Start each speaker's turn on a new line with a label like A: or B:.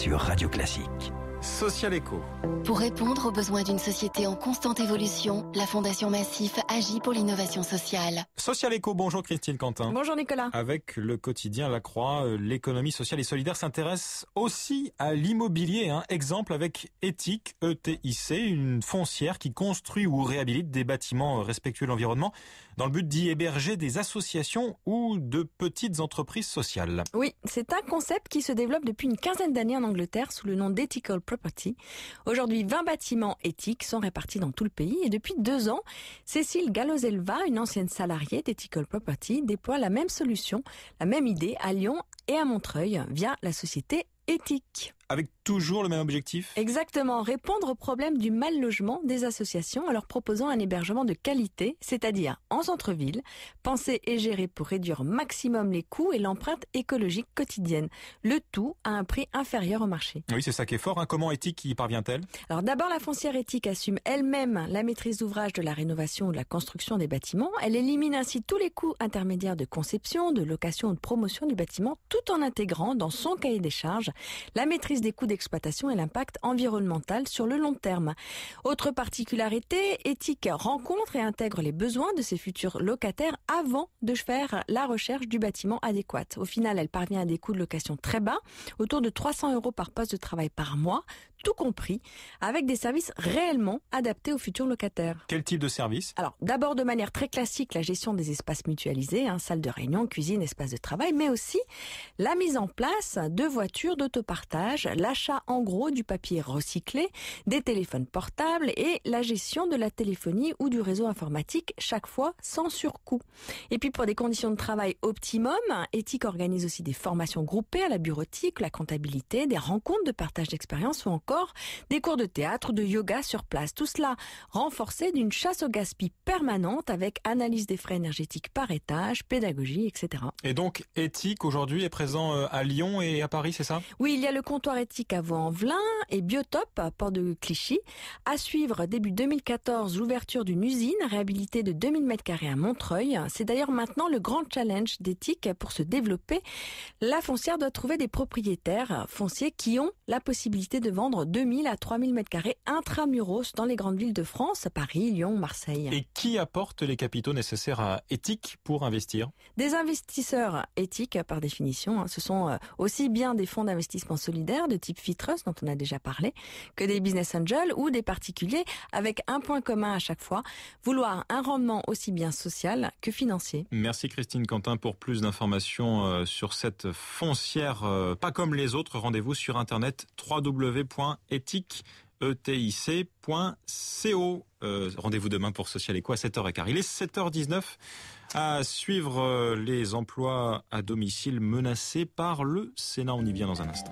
A: sur Radio Classique.
B: Social Echo.
C: Pour répondre aux besoins d'une société en constante évolution, la Fondation Massif agit pour l'innovation sociale.
B: Social Echo, bonjour Christine Quentin.
D: Bonjour Nicolas.
B: Avec le quotidien La Croix, l'économie sociale et solidaire s'intéresse aussi à l'immobilier. Exemple avec Ethic, ETIC, une foncière qui construit ou réhabilite des bâtiments respectueux de l'environnement dans le but d'y héberger des associations ou de petites entreprises sociales.
D: Oui, c'est un concept qui se développe depuis une quinzaine d'années en Angleterre sous le nom d'Ethical Property. Aujourd'hui, 20 bâtiments éthiques sont répartis dans tout le pays et depuis 2 ans, Cécile Galloselva, une ancienne salariée d'Ethical Property, déploie la même solution, la même idée à Lyon et à Montreuil via la société Ethic.
B: Avec toujours le même objectif ?
D: Exactement, répondre au problème du mal logement des associations en leur proposant un hébergement de qualité, c'est-à-dire en centre-ville, pensé et géré pour réduire au maximum les coûts et l'empreinte écologique quotidienne. Le tout à un prix inférieur au marché.
B: Oui, c'est ça qui est fort. Comment Ethic y parvient-elle ?
D: Alors d'abord, la foncière Ethic assume elle-même la maîtrise d'ouvrage de la rénovation ou de la construction des bâtiments. Elle élimine ainsi tous les coûts intermédiaires de conception, de location ou de promotion du bâtiment, tout en intégrant dans son cahier des charges la maîtrise des coûts d'exploitation et l'impact environnemental sur le long terme. Autre particularité, Ethic rencontre et intègre les besoins de ses futurs locataires avant de faire la recherche du bâtiment adéquat. Au final, elle parvient à des coûts de location très bas, autour de 300 € par poste de travail par mois, tout compris, avec des services réellement adaptés aux futurs locataires.
B: Quel type de service ?
D: Alors, d'abord de manière très classique, la gestion des espaces mutualisés, salle de réunion, cuisine, espace de travail, mais aussi la mise en place de voitures d'autopartage, l'achat en gros du papier recyclé, des téléphones portables et la gestion de la téléphonie ou du réseau informatique, chaque fois sans surcoût. Et puis pour des conditions de travail optimum, Ethic organise aussi des formations groupées à la bureautique, la comptabilité, des rencontres de partage d'expérience ou encore des cours de théâtre, de yoga sur place. Tout cela renforcé d'une chasse au gaspillage permanente avec analyse des frais énergétiques par étage, pédagogie, etc.
B: Et donc Ethic aujourd'hui est présent à Lyon et à Paris, c'est ça ?
D: Oui, il y a le comptoir Ethic à Vaux-en-Velin et Biotop à Port de Clichy. À suivre début 2014 l'ouverture d'une usine réhabilitée de 2000 m² à Montreuil. C'est d'ailleurs maintenant le grand challenge d'Ethic pour se développer. La foncière doit trouver des propriétaires fonciers qui ont la possibilité de vendre 2000 à 3000 m² intramuros dans les grandes villes de France, Paris, Lyon, Marseille.
B: Et qui apporte les capitaux nécessaires à Ethic pour investir ?
D: Des investisseurs éthiques, par définition. Ce sont aussi bien des fonds d'investissement solidaires de type Fitrust, dont on a déjà parlé, que des business angels ou des particuliers avec un point commun à chaque fois, vouloir un rendement aussi bien social que financier.
B: Merci Christine Quentin pour plus d'informations sur cette foncière pas comme les autres. Rendez-vous sur internet www.ethic.co. Rendez-vous demain pour Social Echo à 7h15. Il est 7h19 à suivre les emplois à domicile menacés par le Sénat. On y vient dans un instant.